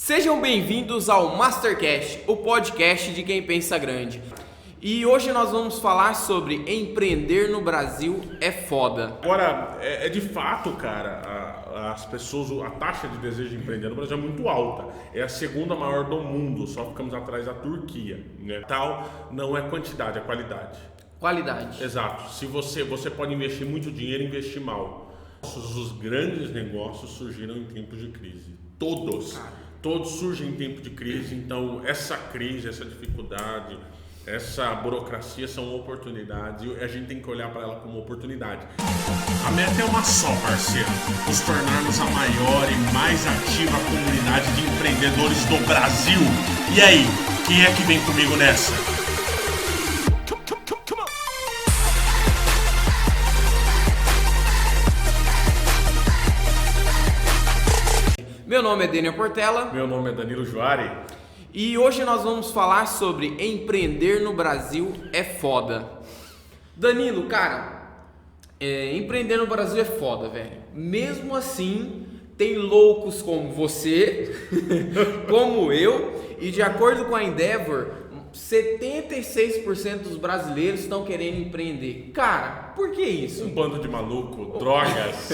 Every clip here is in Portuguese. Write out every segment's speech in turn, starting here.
Sejam bem-vindos ao Mastercast, o podcast de quem pensa grande. E hoje nós vamos falar sobre empreender no Brasil é foda. Agora, é de fato, cara, as pessoas, a taxa de desejo de empreender no Brasil é muito alta. É a segunda maior do mundo, só ficamos atrás da Turquia, né? Tal não é quantidade, é qualidade. Qualidade. Exato. Se você pode investir muito dinheiro e investir mal. Os grandes negócios surgiram em tempos de crise. Todos surgem em tempo de crise. Então, essa crise, essa dificuldade, essa burocracia são oportunidades e a gente tem que olhar para ela como oportunidade. A meta é uma só, parceiro: nos tornarmos a maior e mais ativa comunidade de empreendedores do Brasil. E aí, quem é que vem comigo nessa? Meu nome é Daniel Portela. Meu nome é Danilo Juari. E hoje nós vamos falar sobre empreender no Brasil é foda. Danilo, cara, empreender no Brasil é foda, velho. Mesmo assim, tem loucos como você, como eu, e de acordo com a Endeavor, 76% dos brasileiros estão querendo empreender. Cara, por que isso? Um bando de maluco, drogas.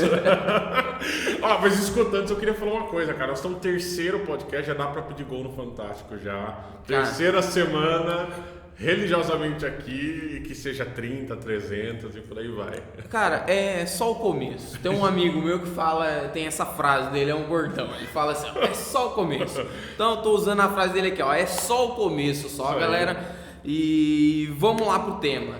Mas escutando, eu queria falar uma coisa, cara. Nós estamos no terceiro podcast, já dá pra pedir gol no Fantástico já. Terceira semana, religiosamente aqui, que seja 30, 300 e por aí vai. Cara, é só o começo. Tem um amigo meu que fala, tem essa frase dele, é um gordão. Ele fala assim, ó, é só o começo. Então eu tô usando a frase dele aqui, ó, é só o começo, só galera. E vamos lá pro tema.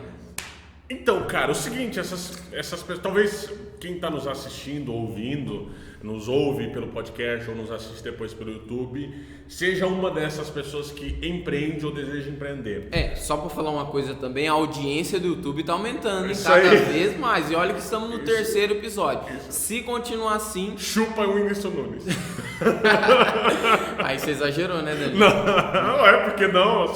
Então, cara, o seguinte, essas pessoas, talvez quem está nos assistindo, ouvindo, nos ouve pelo podcast ou nos assiste depois pelo YouTube, seja uma dessas pessoas que empreende ou deseja empreender. Só para falar uma coisa também, a audiência do YouTube tá aumentando, cada vez mais. E olha que estamos no terceiro episódio. Se continuar assim... Chupa o Whindersson Nunes. Aí você exagerou, né, Danilo? Não, porque não?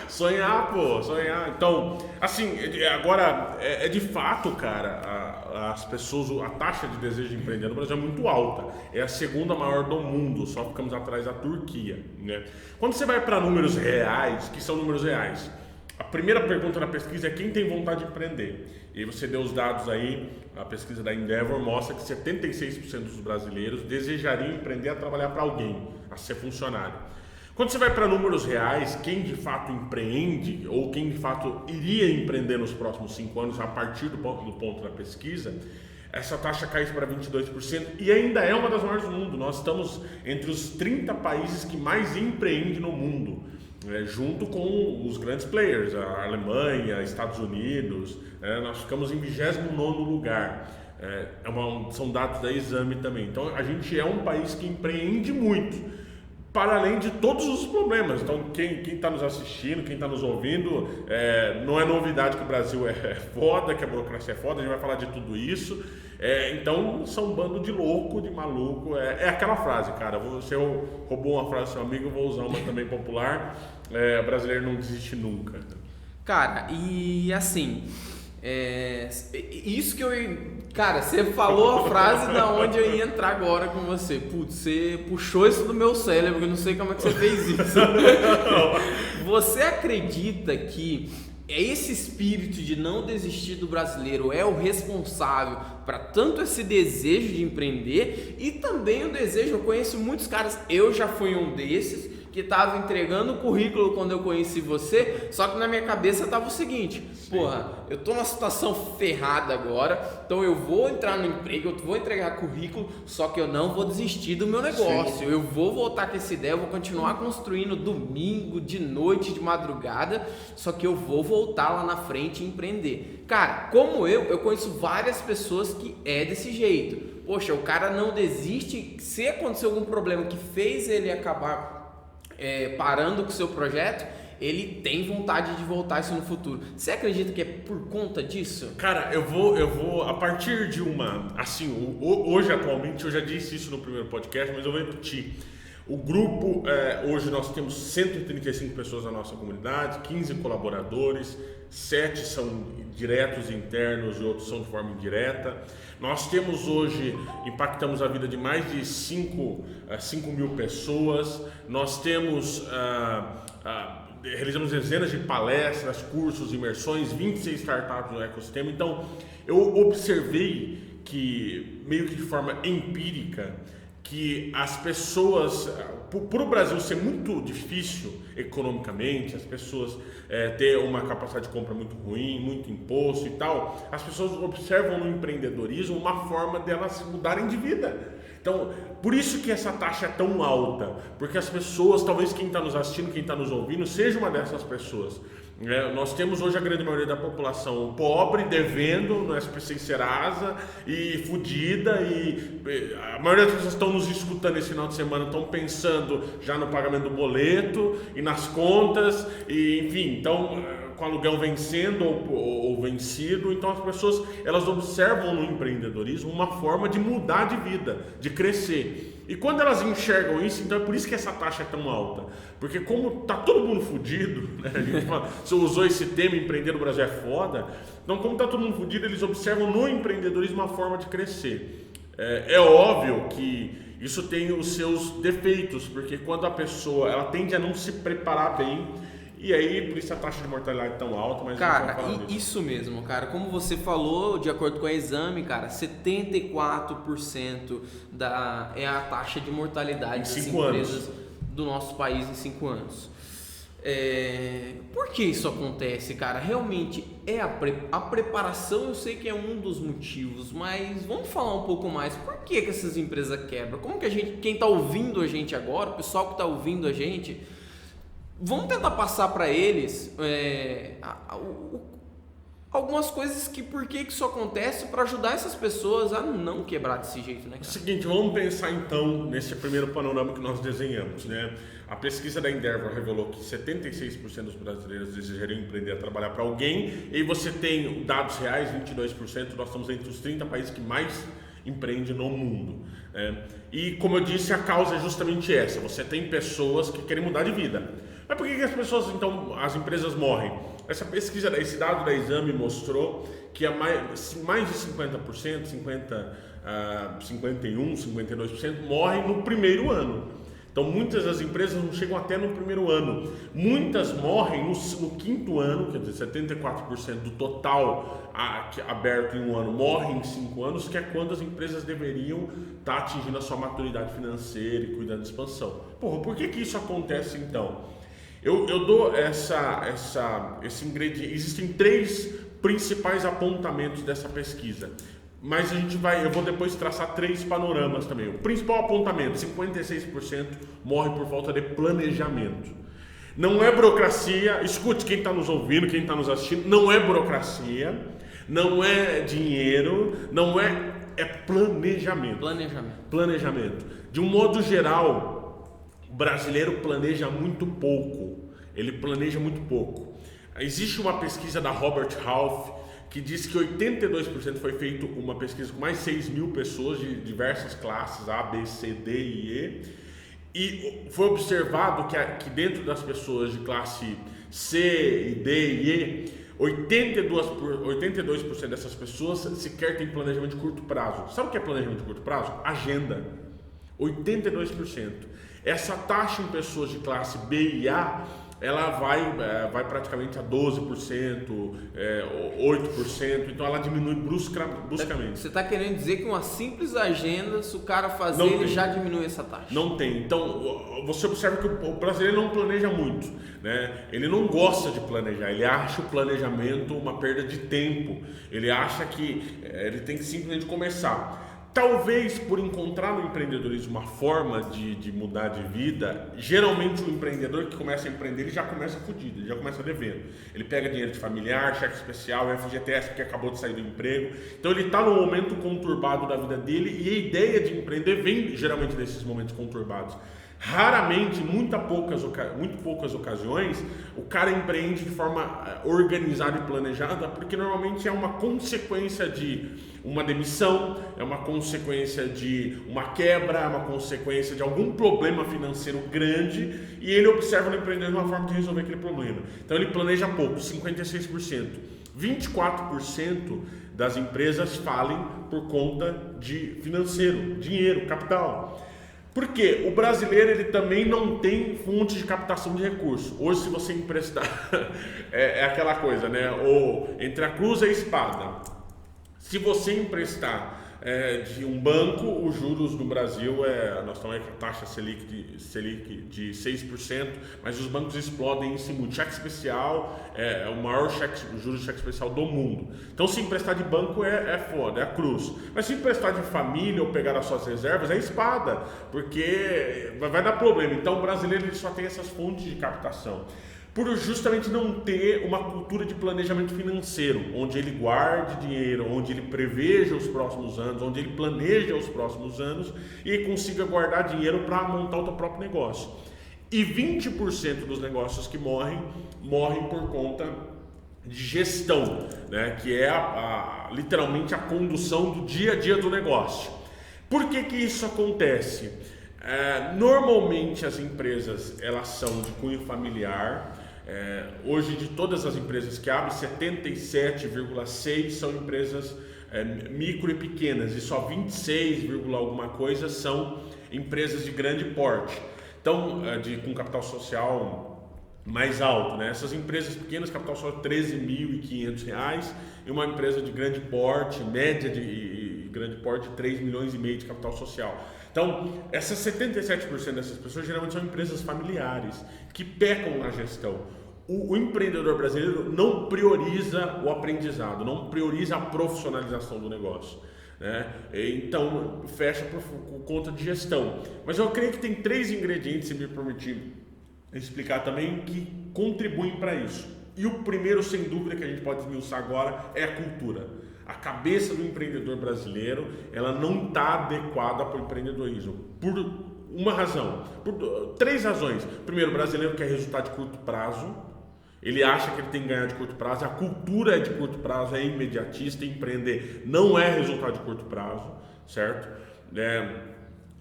Sonhar, pô, sonhar. Então, assim, agora, é de fato, cara, as pessoas, a taxa de desejo de empreender no Brasil é muito alta. É a segunda maior do mundo, só ficamos atrás da Turquia, né? Quando você vai para números reais, que são números reais, a primeira pergunta na pesquisa é quem tem vontade de empreender. E você deu os dados aí, a pesquisa da Endeavor mostra que 76% dos brasileiros desejariam empreender a trabalhar para alguém, a ser funcionário. Quando você vai para números reais, quem de fato empreende ou quem de fato iria empreender nos próximos 5 anos a partir do ponto da pesquisa, essa taxa cai para 22% e ainda é uma das maiores do mundo. Nós estamos entre os 30 países que mais empreendem no mundo, junto com os grandes players, a Alemanha, Estados Unidos, nós ficamos em 29º lugar. São dados da Exame também. Então a gente é um país que empreende muito, para além de todos os problemas. Então quem está nos assistindo, quem está nos ouvindo, não é novidade que o Brasil é foda, que a burocracia é foda, a gente vai falar de tudo isso. Então são um bando de louco, de maluco. É aquela frase, cara, você roubou uma frase do seu amigo, eu vou usar uma também popular, brasileiro não desiste nunca. Cara, e assim, isso que eu... Cara, você falou a frase da onde eu ia entrar agora com você. Putz, você puxou isso do meu cérebro, eu não sei como é que você fez isso. Você acredita que esse espírito de não desistir do brasileiro é o responsável para tanto esse desejo de empreender e também o desejo, eu conheço muitos caras, eu já fui um desses, que estava entregando o currículo quando eu conheci você, só que na minha cabeça estava o seguinte, porra, eu tô numa situação ferrada agora, então eu vou entrar no emprego, eu vou entregar currículo, só que eu não vou desistir do meu negócio, eu vou voltar com essa ideia, eu vou continuar construindo domingo, de noite, de madrugada, só que eu vou voltar lá na frente e empreender. Cara, como eu conheço várias pessoas que é desse jeito. Poxa, o cara não desiste, se acontecer algum problema que fez ele acabar parando com o seu projeto, ele tem vontade de voltar isso no futuro. Você acredita que é por conta disso? Cara, eu vou a partir de hoje atualmente, eu já disse isso no primeiro podcast, mas eu vou repetir. O grupo, hoje nós temos 135 pessoas na nossa comunidade, 15 colaboradores, 7 são diretos e internos e outros são de forma indireta. Nós temos hoje, impactamos a vida de mais de 5 mil pessoas. Nós temos, realizamos dezenas de palestras, cursos, imersões, 26 startups no ecossistema. Então, eu observei que, meio que de forma empírica, que as pessoas, por o Brasil ser muito difícil economicamente, as pessoas ter uma capacidade de compra muito ruim, muito imposto e tal, as pessoas observam no empreendedorismo uma forma delas mudarem de vida. Então, por isso que essa taxa é tão alta, porque as pessoas, talvez quem está nos assistindo, quem está nos ouvindo, seja uma dessas pessoas. Nós temos hoje a grande maioria da população pobre, devendo no SPC e Serasa e fudida, e a maioria das pessoas estão nos escutando esse final de semana, estão pensando já no pagamento do boleto e nas contas, e enfim, então com aluguel vencendo ou vencido. Então as pessoas, elas observam no empreendedorismo uma forma de mudar de vida, de crescer. E quando elas enxergam isso, então é por isso que essa taxa é tão alta. Porque como tá todo mundo fudido, né? A gente fala, você usou esse tema, empreender no Brasil é foda. Então como tá todo mundo fudido, eles observam no empreendedorismo uma forma de crescer. É óbvio que isso tem os seus defeitos, porque quando a pessoa, ela tende a não se preparar bem, e aí, por isso a taxa de mortalidade é tão alta, mas cara, isso mesmo, cara. Como você falou, de acordo com o exame, cara, 74% é a taxa de mortalidade das empresas do nosso país em 5 anos. Por que isso acontece, cara? Realmente é a preparação, eu sei que é um dos motivos, mas vamos falar um pouco mais. Por que essas empresas quebram? Como que quem está ouvindo a gente agora, o pessoal que está ouvindo a gente, vamos tentar passar para eles algumas coisas que por que isso acontece para ajudar essas pessoas a não quebrar desse jeito, né, cara? É o seguinte, vamos pensar então nesse primeiro panorama que nós desenhamos, né? A pesquisa da Endeavor revelou que 76% dos brasileiros desejariam empreender a trabalhar para alguém, e você tem dados reais, 22%, nós estamos entre os 30 países que mais empreende no mundo. E como eu disse, a causa é justamente essa, você tem pessoas que querem mudar de vida. Mas por que as pessoas, então, as empresas morrem? Essa pesquisa, esse dado da Exame mostrou que mais de 50%, 51%, 52% morrem no primeiro ano. Então muitas das empresas não chegam até no primeiro ano. Muitas morrem no 5º ano, quer dizer, 74% do total aberto em um ano morre em 5 anos, que é quando as empresas deveriam estar atingindo a sua maturidade financeira e cuidando de expansão. Por que isso acontece então? Eu dou esse ingrediente. Existem 3 principais apontamentos dessa pesquisa, mas eu vou depois traçar 3 panoramas também. O principal apontamento, 56% morre por falta de planejamento. Não é burocracia, escute quem está nos ouvindo, quem está nos assistindo, não é burocracia, não é dinheiro, é planejamento. Planejamento. De um modo geral, o brasileiro planeja muito pouco. Ele planeja muito pouco. Existe uma pesquisa da Robert Half que diz que 82% foi feito uma pesquisa com mais de 6 mil pessoas de diversas classes, A, B, C, D e E. E foi observado que dentro das pessoas de classe C, D e E, 82% dessas pessoas sequer têm planejamento de curto prazo. Sabe o que é planejamento de curto prazo? Agenda. 82%. Essa taxa em pessoas de classe B e A, ela vai praticamente a 12%, 8%, então ela diminui bruscamente. Você está querendo dizer que uma simples agenda, se o cara fazer, ele já diminui essa taxa? Não tem. Então, você observa que o brasileiro não planeja muito, né? Ele não gosta de planejar, ele acha o planejamento uma perda de tempo, ele acha que ele tem que simplesmente começar. Talvez por encontrar no empreendedorismo uma forma de mudar de vida, geralmente o empreendedor que começa a empreender, ele já começa fudido, ele já começa devendo. Ele pega dinheiro de familiar, cheque especial, FGTS porque acabou de sair do emprego. Então ele está num momento conturbado da vida dele, e a ideia de empreender vem geralmente desses momentos conturbados. Raramente, muito poucas ocasiões, o cara empreende de forma organizada e planejada, porque normalmente é uma consequência de uma demissão, é uma consequência de uma quebra, é uma consequência de algum problema financeiro grande, e ele observa no empreendedor uma forma de resolver aquele problema. Então ele planeja pouco, 56%. 24% das empresas falem por conta de financeiro, dinheiro, capital. Porque o brasileiro ele também não tem fonte de captação de recursos. Hoje, se você emprestar, é aquela coisa, né? Ou entre a cruz e a espada. Se você emprestar de um banco, os juros no Brasil, nós estamos aí com a taxa Selic de 6%, mas os bancos explodem isso muito. Cheque especial é o maior juros de cheque especial do mundo. Então, se emprestar de banco é foda, é a cruz. Mas se emprestar de família ou pegar as suas reservas, é espada, porque vai dar problema. Então, o brasileiro ele só tem essas fontes de captação, por justamente não ter uma cultura de planejamento financeiro, onde ele guarde dinheiro, onde ele preveja os próximos anos, onde ele planeja os próximos anos e consiga guardar dinheiro para montar o seu próprio negócio. E 20% dos negócios que morrem por conta de gestão, né? Que é literalmente a condução do dia a dia do negócio. Por que isso acontece? Normalmente as empresas elas são de cunho familiar. Hoje, de todas as empresas que abrem, 77,6% são empresas micro e pequenas, e só 26, alguma coisa são empresas de grande porte, então com capital social mais alto, né? Essas empresas pequenas, capital social R$13.500, e uma empresa de grande porte, média de grande porte, R$3,5 milhões de capital social. Então, essas 77% dessas pessoas geralmente são empresas familiares que pecam na gestão. O empreendedor brasileiro não prioriza o aprendizado, não prioriza a profissionalização do negócio, né? Então, fecha por conta de gestão. Mas eu creio que tem 3 ingredientes, se me permitir explicar também, que contribuem para isso. E o primeiro, sem dúvida, que a gente pode esmiuçar agora é a cultura. A cabeça do empreendedor brasileiro, ela não está adequada para o empreendedorismo, por uma razão, por 3 razões. Primeiro, o brasileiro quer resultado de curto prazo, ele acha que ele tem que ganhar de curto prazo, a cultura é de curto prazo, é imediatista, empreender não é resultado de curto prazo, certo?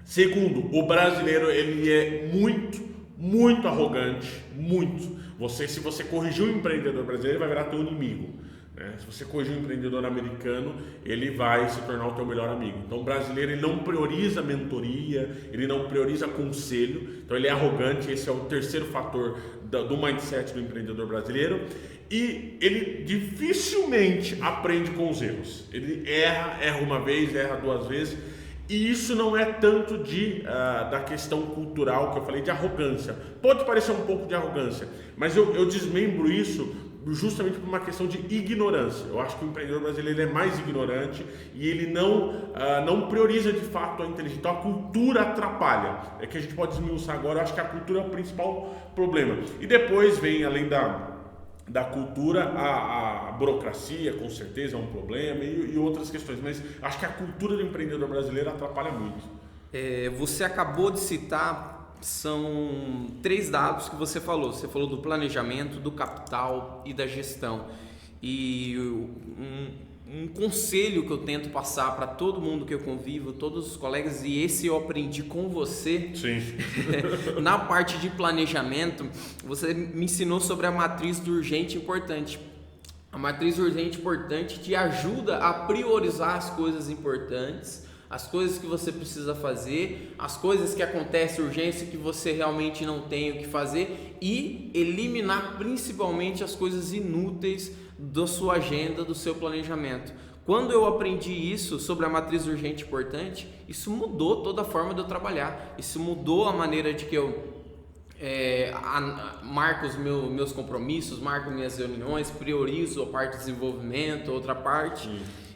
Segundo, o brasileiro ele é muito arrogante, muito. Se você corrigir o empreendedor brasileiro, ele vai virar teu inimigo. Se você corrigir um empreendedor americano, ele vai se tornar o teu melhor amigo. Então o brasileiro ele não prioriza mentoria, ele não prioriza conselho, então ele é arrogante. Esse é o terceiro fator do mindset do empreendedor brasileiro. E ele dificilmente aprende com os erros. Ele erra uma vez, erra 2 vezes. E isso não é tanto da questão cultural que eu falei, de arrogância. Pode parecer um pouco de arrogância, mas eu desmembro isso justamente por uma questão de ignorância. Eu acho que o empreendedor brasileiro é mais ignorante e ele não prioriza de fato a inteligência. Então a cultura atrapalha. É que a gente pode esmiuçar agora. Eu acho que a cultura é o principal problema. E depois vem, além da cultura, a burocracia, com certeza é um problema, e outras questões. Mas acho que a cultura do empreendedor brasileiro atrapalha muito. Você acabou de citar... São 3 dados que você falou. Você falou do planejamento, do capital e da gestão. E um conselho que eu tento passar para todo mundo que eu convivo, todos os colegas, e esse eu aprendi com você. Sim. Na parte de planejamento, você me ensinou sobre a matriz do urgente e importante. A matriz urgente e importante te ajuda a priorizar as coisas importantes, as coisas que você precisa fazer, as coisas que acontecem urgência que você realmente não tem o que fazer, e eliminar principalmente as coisas inúteis da sua agenda, do seu planejamento. Quando eu aprendi isso sobre a matriz urgente e importante, isso mudou toda a forma de eu trabalhar, isso mudou a maneira de que eu marco os meus compromissos, marco minhas reuniões, priorizo a parte de desenvolvimento, outra parte.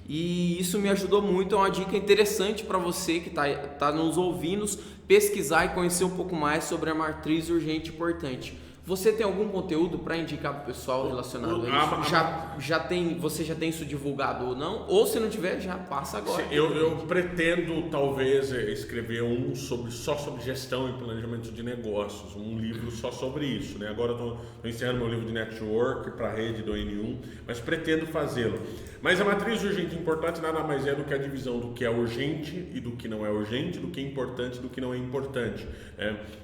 E isso me ajudou muito. É uma dica interessante para você que está nos ouvindo pesquisar e conhecer um pouco mais sobre a matriz urgente e importante. Você tem algum conteúdo para indicar pro pessoal relacionado a isso? Você já tem isso divulgado ou não? Ou se não tiver, já passa agora. Eu pretendo talvez escrever só sobre gestão e planejamento de negócios, um livro só sobre isso, né? Agora eu estou encerrando meu livro de network para a rede do N1, mas pretendo fazê-lo. Mas a matriz urgente e importante nada mais é do que a divisão do que é urgente e do que não é urgente, do que é importante e do que não é importante.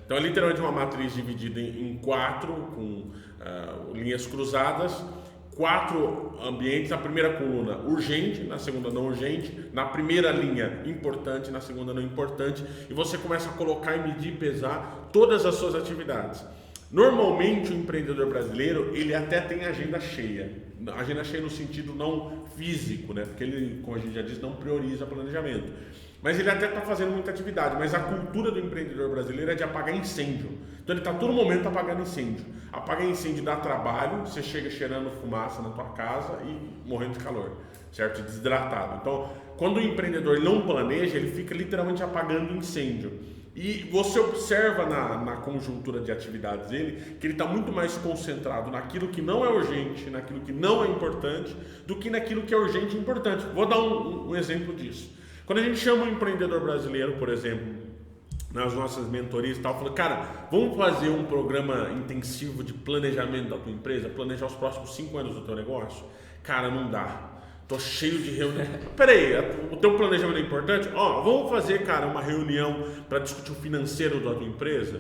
Então é literalmente uma matriz dividida em 4, com linhas cruzadas, 4 ambientes, na primeira coluna urgente, na segunda não urgente, na primeira linha importante, na segunda não importante, e você começa a colocar e medir e pesar todas as suas atividades. Normalmente o empreendedor brasileiro, ele até tem agenda cheia no sentido não físico, né? Porque ele, como a gente já disse, não prioriza planejamento. Mas ele até está fazendo muita atividade, mas a cultura do empreendedor brasileiro é de apagar incêndio. Então ele está todo momento apagando incêndio. Apagar incêndio dá trabalho, você chega cheirando fumaça na tua casa e morrendo de calor, certo? Desidratado. Então, quando o empreendedor não planeja, ele fica literalmente apagando incêndio. E você observa na conjuntura de atividades dele que ele está muito mais concentrado naquilo que não é urgente, naquilo que não é importante, do que naquilo que é urgente e importante. Vou dar um exemplo disso. Quando a gente chama um empreendedor brasileiro, por exemplo, nas nossas mentorias e tal, fala, cara, vamos fazer um programa intensivo de planejamento da tua empresa, planejar os próximos 5 anos do teu negócio? Cara, não dá. Tô cheio de reunião. Peraí, o teu planejamento é importante? Vamos fazer, cara, uma reunião para discutir o financeiro da tua empresa?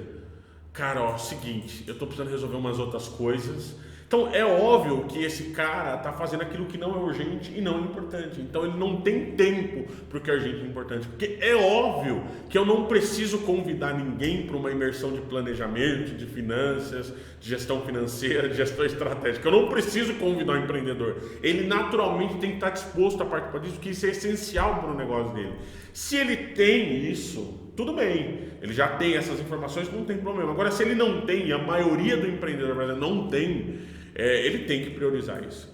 Cara, seguinte, eu tô precisando resolver umas outras coisas. Então é óbvio que esse cara está fazendo aquilo que não é urgente e não é importante. Então ele não tem tempo para o que é urgente e importante. Porque é óbvio que eu não preciso convidar ninguém para uma imersão de planejamento, de finanças, de gestão financeira, de gestão estratégica. Eu não preciso convidar um empreendedor. Ele naturalmente tem que estar disposto a participar disso, porque isso é essencial para o negócio dele. Se ele tem isso, tudo bem. Ele já tem essas informações, não tem problema. Agora, se ele não tem, e a maioria do empreendedor brasileiro não tem, ele tem que priorizar isso.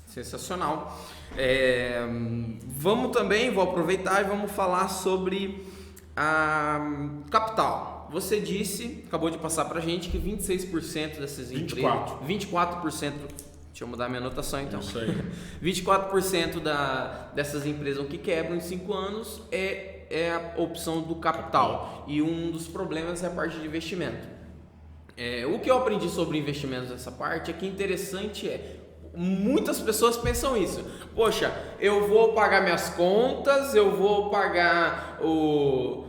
Sensacional. Vou aproveitar e vamos falar sobre a capital. Você disse, acabou de passar pra gente que 26% dessas empresas... 24%. Deixa eu mudar minha anotação então. Isso aí. 24% dessas empresas que quebram em 5 anos é a opção do capital. E um dos problemas é a parte de investimento. O que eu aprendi sobre investimentos nessa parte é que interessante muitas pessoas pensam isso. Poxa, eu vou pagar minhas contas, eu vou pagar os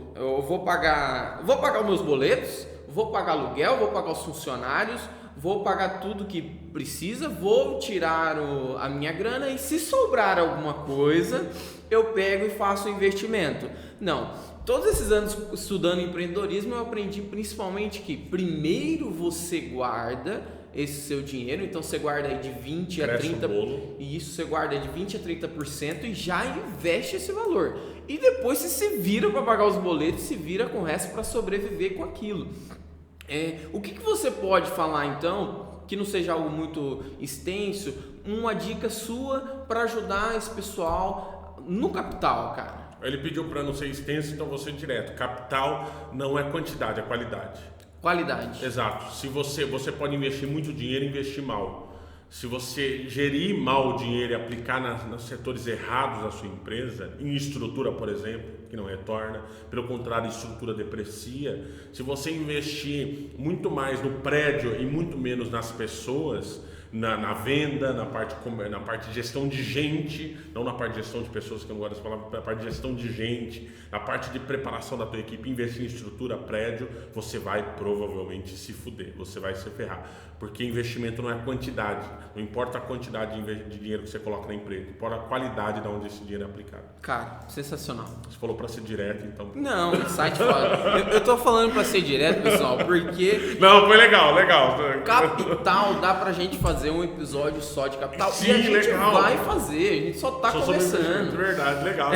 meus boletos, vou pagar aluguel, vou pagar os funcionários, vou pagar tudo que precisa, vou tirar a minha grana e se sobrar alguma coisa, eu pego e faço o investimento. Não. Todos esses anos estudando empreendedorismo, eu aprendi principalmente que primeiro você guarda esse seu dinheiro, então você guarda aí de 20 a 30%, e isso você guarda de 20 a 30% e já investe esse valor. E depois você se vira para pagar os boletos, se vira com o resto para sobreviver com aquilo. O que você pode falar então, que não seja algo muito extenso, uma dica sua para ajudar esse pessoal no capital, cara? Ele pediu para não ser extenso, então vou ser direto. Capital não é quantidade, é qualidade. Qualidade. Exato. Se você pode investir muito dinheiro e investir mal. Se você gerir mal o dinheiro e aplicar nos setores errados da sua empresa, em estrutura, por exemplo, que não retorna, pelo contrário, estrutura deprecia. Se você investir muito mais no prédio e muito menos nas pessoas, na venda, na parte de gestão de gente, não na parte de gestão de pessoas, que eu não gosto dessa palavra, na parte de gestão de gente, na parte de preparação da tua equipe, investir em estrutura, prédio, você vai provavelmente se fuder, você vai se ferrar. Porque investimento não é quantidade, não importa a quantidade de dinheiro que você coloca na empresa, importa a qualidade de onde esse dinheiro é aplicado. Cara, sensacional. Você falou para ser direto, então... Não, o site fala... eu tô falando para ser direto, pessoal, porque... Não, foi legal. Capital, dá pra gente fazer um episódio só de capital. Sim, e a gente legal. vai fazer, a gente só tá começando. Verdade, legal.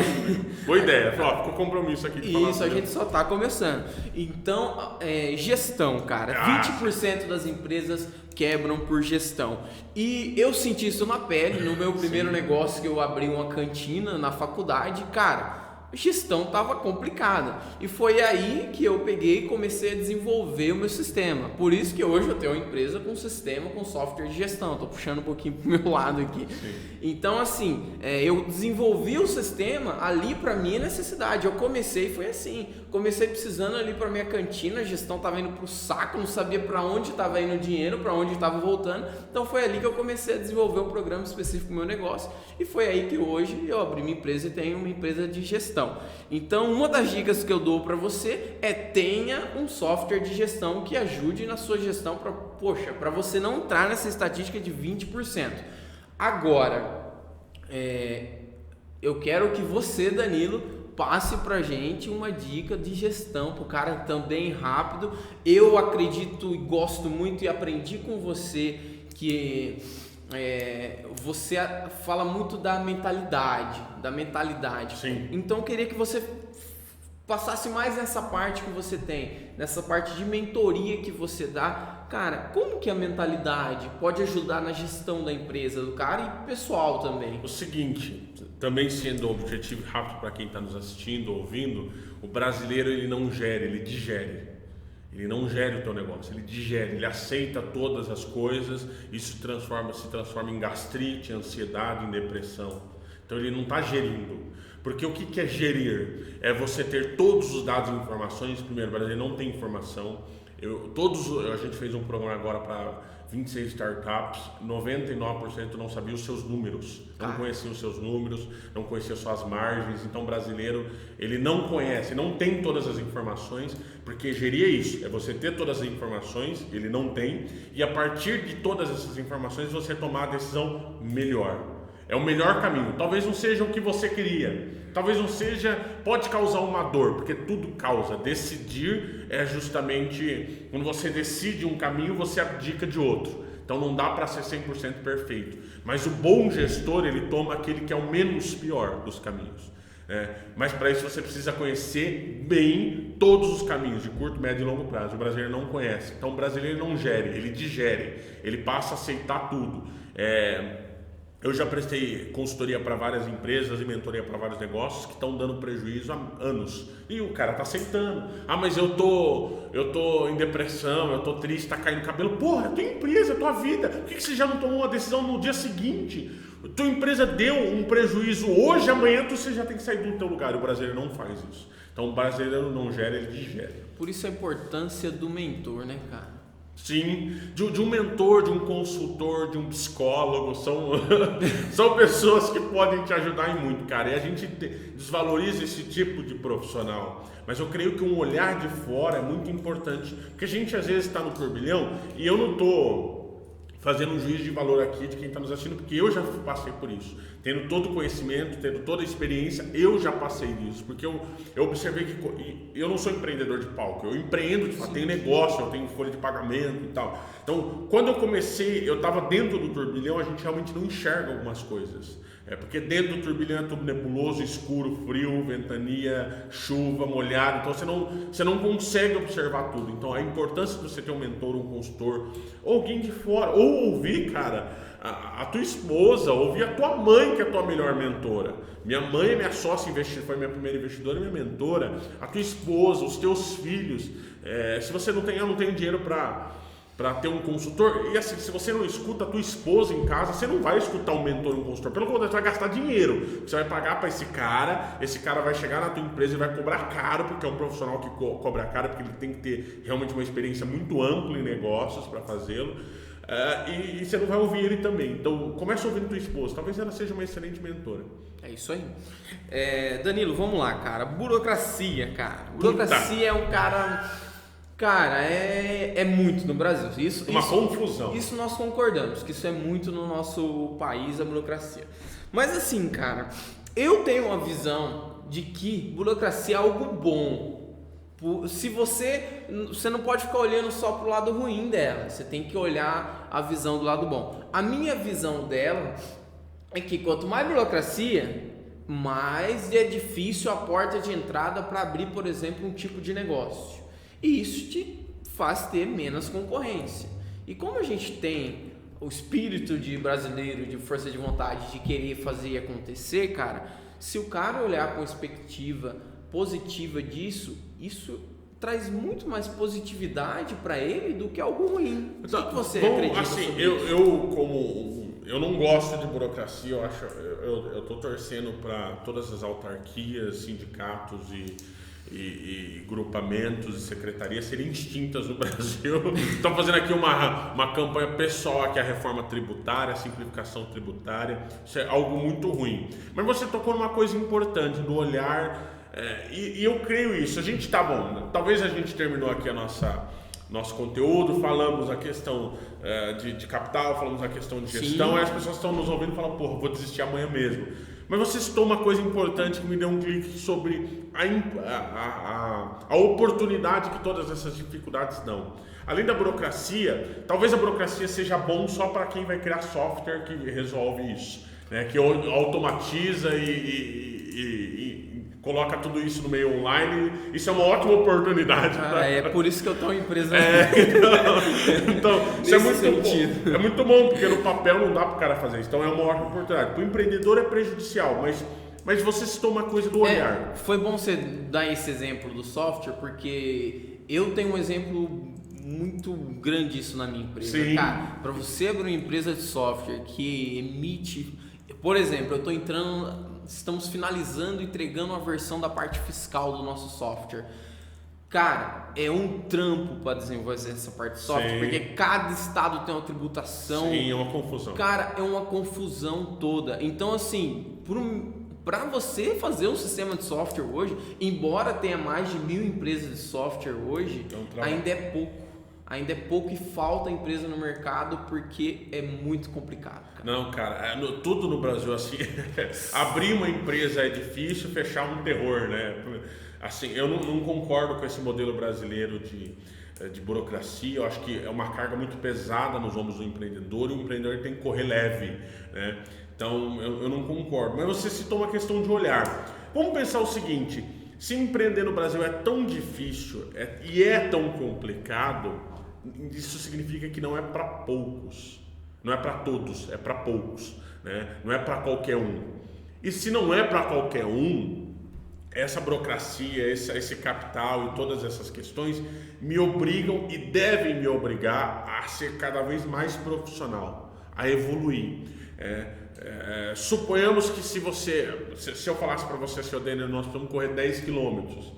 Boa ideia. Ficou compromisso aqui. Isso, a gente só tá começando. Então, gestão, cara. 20% das empresas quebram por gestão. E eu senti isso na pele, no meu primeiro negócio que eu abri uma cantina na faculdade. Cara, gestão estava complicada. E foi aí que eu peguei e comecei a desenvolver o meu sistema. Por isso que hoje eu tenho uma empresa com sistema, com software de gestão. Estou puxando um pouquinho pro meu lado aqui. Sim. Então, assim, eu desenvolvi o sistema ali para minha necessidade. Eu comecei, foi assim. Comecei precisando ali para minha cantina, a gestão estava indo pro saco, não sabia para onde estava indo o dinheiro, para onde estava voltando. Então foi ali que eu comecei a desenvolver um programa específico pro meu negócio. E foi aí que hoje eu abri minha empresa e tenho uma empresa de gestão. Então, uma das dicas que eu dou para você é tenha um software de gestão que ajude na sua gestão para você não entrar nessa estatística de 20%. Agora, eu quero que você, Danilo, passe pra gente uma dica de gestão pro cara também rápido. Eu acredito e gosto muito e aprendi com você que você fala muito da mentalidade. Sim. Então eu queria que você passasse mais nessa parte que você tem, nessa parte de mentoria que você dá. Cara, como que a mentalidade pode ajudar na gestão da empresa do cara e pessoal também? O seguinte, também sendo objetivo rápido para quem está nos assistindo, ouvindo, o brasileiro ele não gera, ele digere. Ele não gera o teu negócio, ele digere, ele aceita todas as coisas, isso se transforma em gastrite, ansiedade, em depressão. Então ele não está gerindo. Porque o que é gerir? É você ter todos os dados e informações. Primeiro, o brasileiro não tem informação. A gente fez um programa agora para 26 startups, 99% não sabia os seus números, não conhecia os seus números, não conhecia suas margens. Então o brasileiro, ele não conhece, não tem todas as informações, porque gerir é isso, é você ter todas as informações, ele não tem, e a partir de todas essas informações você tomar a decisão melhor. É o melhor caminho. Talvez não seja o que você queria. Talvez não seja, pode causar uma dor, porque tudo causa. Decidir é justamente, quando você decide um caminho, você abdica de outro. Então não dá para ser 100% perfeito. Mas o bom gestor, ele toma aquele que é o menos pior dos caminhos. Mas para isso você precisa conhecer bem todos os caminhos, de curto, médio e longo prazo. O brasileiro não conhece. Então o brasileiro não gere, ele digere. Ele passa a aceitar tudo. Eu já prestei consultoria para várias empresas e mentoria para vários negócios que estão dando prejuízo há anos. E o cara tá aceitando. Mas eu tô em depressão, eu tô triste, tá caindo cabelo. Porra, é tua empresa, é tua vida. Por que você já não tomou uma decisão no dia seguinte? Tua empresa deu um prejuízo hoje, amanhã você já tem que sair do teu lugar. E o brasileiro não faz isso. Então o brasileiro não gera, ele digere. Por isso a importância do mentor, né, cara? Sim, de um mentor, de um consultor, de um psicólogo, são pessoas que podem te ajudar em muito, cara. E a gente desvaloriza esse tipo de profissional. Mas eu creio que um olhar de fora é muito importante, porque a gente às vezes está no turbilhão e eu não estou fazendo um juízo de valor aqui de quem está nos assistindo, porque eu já passei por isso. Tendo todo o conhecimento, tendo toda a experiência, eu já passei disso. Porque eu observei que eu não sou empreendedor de palco, eu empreendo, tipo, tenho negócio, eu tenho folha de pagamento e tal. Então, quando eu comecei, eu estava dentro do turbilhão, a gente realmente não enxerga algumas coisas. Porque dentro do turbilhão é tudo nebuloso, escuro, frio, ventania, chuva, molhado. Então você não consegue observar tudo. Então a importância de você ter um mentor, um consultor, ou alguém de fora, ou ouvir, cara, a tua esposa, ouvir a tua mãe, que é a tua melhor mentora. Minha mãe é minha sócia, foi minha primeira investidora e minha mentora. A tua esposa, os teus filhos. Se você não tem, eu não tenho dinheiro para ter um consultor, e assim, se você não escuta a tua esposa em casa, você não vai escutar um mentor e um consultor, pelo contrário, você vai gastar dinheiro, você vai pagar para esse cara vai chegar na tua empresa e vai cobrar caro, porque é um profissional que cobra caro, porque ele tem que ter realmente uma experiência muito ampla em negócios para fazê-lo, e você não vai ouvir ele também. Então começa ouvindo tua esposa, talvez ela seja uma excelente mentora. É isso aí. Danilo, vamos lá, cara. Burocracia, cara. Burocracia é um cara... Cara, é muito no Brasil. Confusão. Isso nós concordamos, que isso é muito no nosso país, a burocracia. Mas assim, cara, eu tenho uma visão de que burocracia é algo bom. Se você não pode ficar olhando só pro lado ruim dela, você tem que olhar a visão do lado bom. A minha visão dela é que quanto mais burocracia, mais é difícil a porta de entrada para abrir, por exemplo, um tipo de negócio. E isso te faz ter menos concorrência. E como a gente tem o espírito de brasileiro, de força de vontade, de querer fazer acontecer, cara, Se o cara olhar com perspectiva positiva disso, isso traz muito mais positividade para ele do que algo ruim. O que você acredita assim, sobre eu não gosto de burocracia, eu tô torcendo para todas as autarquias, sindicatos e grupamentos e secretarias serem extintas no Brasil. Estou fazendo aqui uma campanha pessoal, que é a reforma tributária, a simplificação tributária. Isso é algo muito ruim. Mas você tocou numa coisa importante, do olhar, e eu creio isso. A gente tá bom, né? Talvez a gente terminou aqui nosso conteúdo, falamos a questão de capital, falamos a questão de gestão, e as pessoas estão nos ouvindo e falam, porra, vou desistir amanhã mesmo. Mas você citou uma coisa importante que me deu um clique sobre a oportunidade que todas essas dificuldades dão. Além da burocracia, talvez a burocracia seja bom só para quem vai criar software que resolve isso, né? Que automatiza e coloca tudo isso no meio online. Isso é uma ótima oportunidade. É por isso que eu tô em empresa. Então isso é muito sentido. bom. É muito bom, porque no papel não dá para o cara fazer isso. Então é uma ótima oportunidade. Para o empreendedor é prejudicial, mas você citou uma coisa do olhar. Foi bom você dar esse exemplo do software, porque eu tenho um exemplo muito grande disso na minha empresa. Sim. Cara, para você abrir uma empresa de software que emite... Por exemplo, estamos finalizando e entregando a versão da parte fiscal do nosso software. Cara, é um trampo para desenvolver essa parte de software, Sim. porque cada estado tem uma tributação. Sim, é uma confusão. Cara, é uma confusão toda. Então, assim, para você fazer um sistema de software hoje, embora tenha mais de 1000 empresas de software hoje, ainda é pouco. Ainda é pouco e falta empresa no mercado porque é muito complicado, cara. Não, cara, tudo no Brasil assim, abrir uma empresa é difícil, fechar um terror, né? Assim, eu não concordo com esse modelo brasileiro de burocracia. Eu acho que é uma carga muito pesada nos ombros do empreendedor, e o empreendedor tem que correr leve, né? Então eu não concordo. Mas você citou uma questão de olhar. Vamos pensar o seguinte: se empreender no Brasil é tão difícil e é tão complicado, isso significa que não é para poucos, não é para todos, é para poucos, né? Não é para qualquer um. E se não é para qualquer um, essa burocracia, esse capital e todas essas questões me obrigam e devem me obrigar a ser cada vez mais profissional, a evoluir. Suponhamos que se eu falasse para você, seu Denner, nós precisamos correr 10 quilômetros,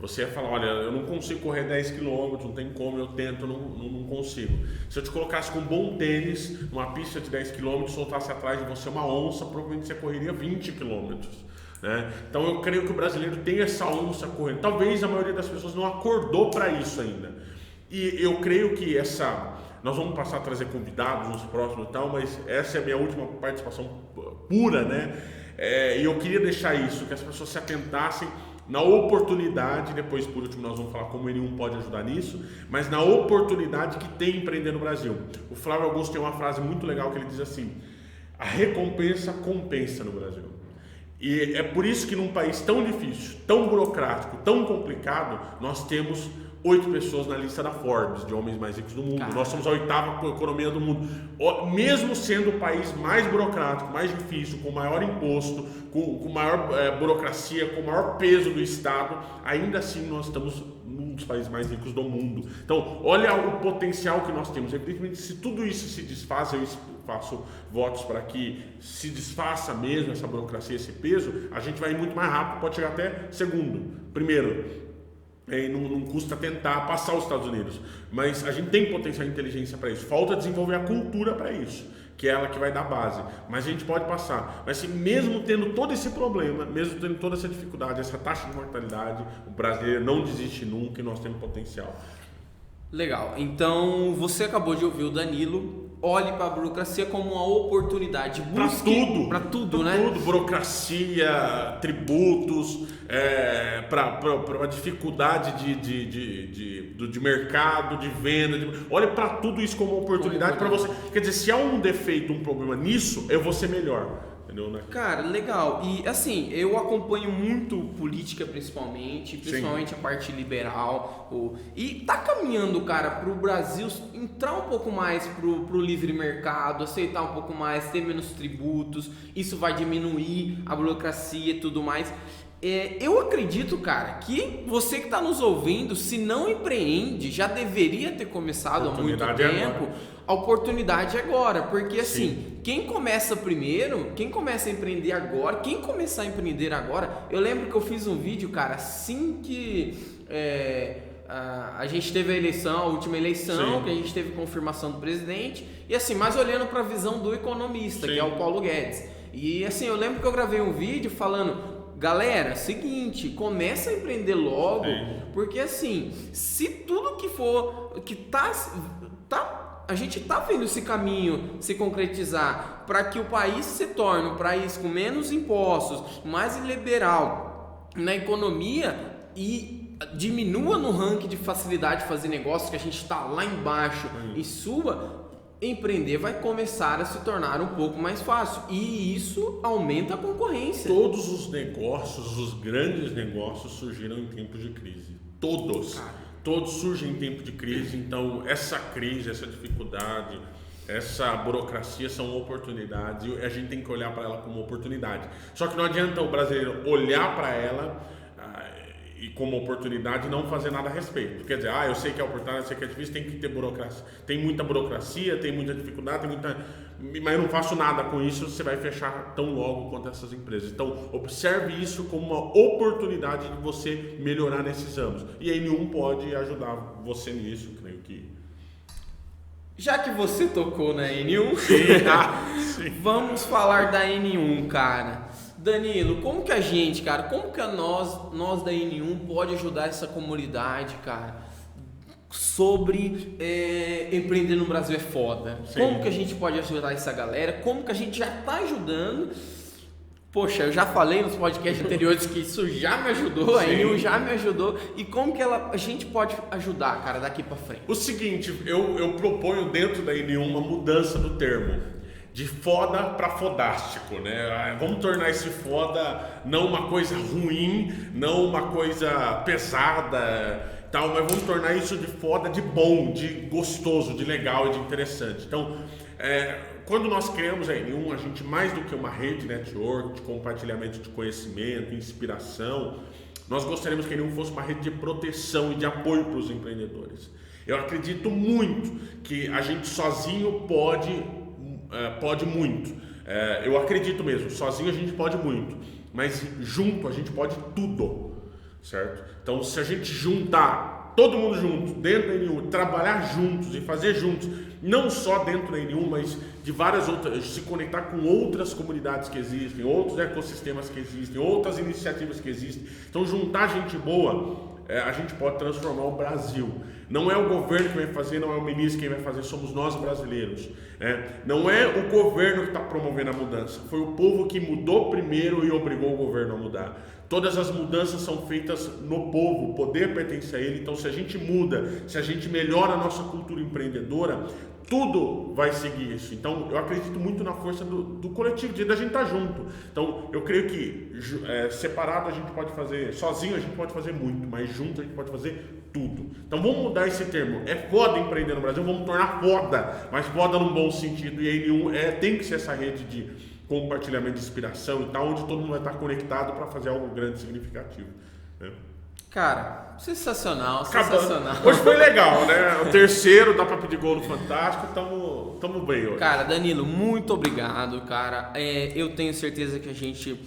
você ia falar, olha, eu não consigo correr 10 quilômetros, não tem como, eu tento, não consigo. Se eu te colocasse com um bom tênis, numa pista de 10 quilômetros, soltasse atrás de você uma onça, provavelmente você correria 20 quilômetros. Né? Então eu creio que o brasileiro tem essa onça correndo. Talvez a maioria das pessoas não acordou para isso ainda. E eu creio que nós vamos passar a trazer convidados nos próximos e tal, mas essa é a minha última participação pura, né? E eu queria deixar isso, que as pessoas se atentassem na oportunidade. Depois, por último, nós vamos falar como o N1 pode ajudar nisso, mas na oportunidade que tem empreender no Brasil. O Flávio Augusto tem uma frase muito legal que ele diz assim: a recompensa compensa no Brasil. E é por isso que num país tão difícil, tão burocrático, tão complicado, nós temos 8 pessoas na lista da Forbes, de homens mais ricos do mundo. Caramba. Nós somos a 8ª economia do mundo. Mesmo sendo o país mais burocrático, mais difícil, com maior imposto, com maior burocracia, com maior peso do Estado, ainda assim nós estamos num dos países mais ricos do mundo. Então, olha o potencial que nós temos. Evidentemente, se tudo isso se desfaz, eu faço votos para que se desfaça mesmo essa burocracia, esse peso, a gente vai ir muito mais rápido, pode chegar até segundo. Primeiro, não custa tentar passar os Estados Unidos, mas a gente tem potencial e inteligência para isso. Falta desenvolver a cultura para isso, que é ela que vai dar base. Mas a gente pode passar. Mas mesmo tendo todo esse problema, mesmo tendo toda essa dificuldade, essa taxa de mortalidade, o brasileiro não desiste nunca e nós temos potencial. Legal. Então, você acabou de ouvir o Danilo. Olhe para a burocracia como uma oportunidade. Busque para tudo, né? Tudo, burocracia, tributos, para a dificuldade de mercado, de venda. Olhe para tudo isso como uma oportunidade para você. Quer dizer, se há um defeito, um problema nisso, eu vou ser melhor. entendeu? Né? Cara, legal. E assim, eu acompanho muito política principalmente a parte liberal. E tá caminhando, cara, pro Brasil entrar um pouco mais pro livre mercado, aceitar um pouco mais, ter menos tributos. Isso vai diminuir a burocracia e tudo mais. Eu acredito, cara, que você que está nos ouvindo, se não empreende, já deveria ter começado há muito tempo. A oportunidade é agora, porque assim, quem começa primeiro, quem começa a empreender agora, quem começar a empreender agora, eu lembro que eu fiz um vídeo, cara, assim que a gente teve a última eleição, que a gente teve confirmação do presidente, e assim, mas olhando para a visão do economista, que é o Paulo Guedes. E assim, eu lembro que eu gravei um vídeo falando: galera, seguinte, começa a empreender logo, porque assim, se tudo que for, que a gente tá vendo esse caminho se concretizar para que o país se torne um país com menos impostos, mais liberal na economia e diminua no ranking de facilidade de fazer negócios, que a gente está lá embaixo e suba, empreender vai começar a se tornar um pouco mais fácil e isso aumenta a concorrência. Todos os negócios, os grandes negócios surgiram em tempos de crise. Todos surgem em tempo de crise. Então essa crise, essa dificuldade, essa burocracia são oportunidades e a gente tem que olhar para ela como oportunidade. Só que não adianta o brasileiro olhar para ela e como oportunidade não fazer nada a respeito. Quer dizer, eu sei que é oportunidade, eu sei que é difícil, tem que ter burocracia. Tem muita burocracia, tem muita dificuldade, mas eu não faço nada com isso, você vai fechar tão logo quanto essas empresas. Então, observe isso como uma oportunidade de você melhorar nesses anos. E a N1 pode ajudar você nisso, creio que... Já que você tocou na N1, vamos falar da N1, cara. Danilo, como que a gente, cara, como que nós da N1 pode ajudar essa comunidade, cara, sobre empreender no Brasil é foda? Como que a gente pode ajudar essa galera? Como que a gente já tá ajudando? Poxa, eu já falei nos podcasts anteriores que isso já me ajudou, a N1 já me ajudou. E como que a gente pode ajudar, cara, daqui pra frente? O seguinte, eu proponho dentro da N1 uma mudança do termo. De foda para fodástico, né? Vamos tornar esse foda não uma coisa ruim, não uma coisa pesada, tal, mas vamos tornar isso de foda de bom, de gostoso, de legal e de interessante. Então, quando nós criamos a N1, a gente, mais do que uma rede network de compartilhamento de conhecimento, inspiração, nós gostaríamos que a N1 fosse uma rede de proteção e de apoio para os empreendedores. Eu acredito muito que a gente sozinho pode muito. Eu acredito mesmo, sozinho a gente pode muito, mas junto a gente pode tudo, certo? Então, se a gente juntar todo mundo junto, dentro da N1, trabalhar juntos e fazer juntos, não só dentro da N1, mas de várias outras, se conectar com outras comunidades que existem, outros ecossistemas que existem, outras iniciativas que existem. Então, juntar gente boa, a gente pode transformar o Brasil. Não é o governo que vai fazer, não é o ministro quem vai fazer, somos nós brasileiros. Não é o governo que está promovendo a mudança, foi o povo que mudou primeiro e obrigou o governo a mudar. Todas as mudanças são feitas no povo, o poder pertence a ele. Então, se a gente muda, se a gente melhora a nossa cultura empreendedora, tudo vai seguir isso. Então, eu acredito muito na força do coletivo, da gente estar junto. Então, eu creio que separado a gente pode fazer, sozinho a gente pode fazer muito, mas junto a gente pode fazer tudo. Então, vamos mudar esse termo. É foda empreender no Brasil, vamos tornar foda, mas foda num bom sentido. E a N1 tem que ser essa rede de compartilhamento de inspiração e tal, onde todo mundo vai estar conectado para fazer algo grande e significativo. Cara, sensacional. Hoje foi legal, né? O terceiro, dá pra pedir gol no Fantástico, tamo bem hoje. Cara, Danilo, muito obrigado, cara. Eu tenho certeza que a gente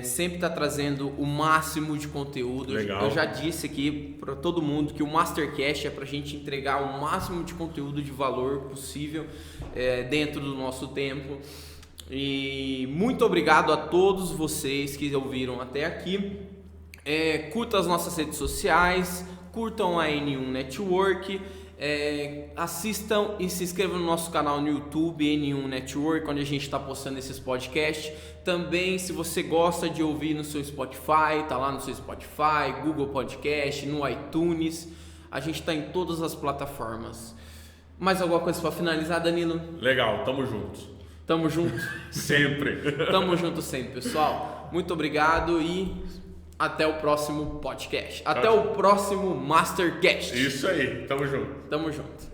sempre tá trazendo o máximo de conteúdo. Legal. Eu já disse aqui para todo mundo que o Mastercast é pra gente entregar o máximo de conteúdo de valor possível dentro do nosso tempo. E muito obrigado a todos vocês que ouviram até aqui. Curtam as nossas redes sociais, curtam a N1 Network, assistam e se inscrevam no nosso canal no YouTube, N1 Network, onde a gente está postando esses podcasts. Também, se você gosta de ouvir no seu Spotify, tá lá no seu Spotify, Google Podcast, no iTunes, a gente está em todas as plataformas. Mais alguma coisa para finalizar, Danilo? Legal, tamo juntos. Tamo junto. Sempre. Tamo junto sempre, pessoal. Muito obrigado e até o próximo podcast. Até o próximo Mastercast. Isso aí, tamo junto. Tamo junto.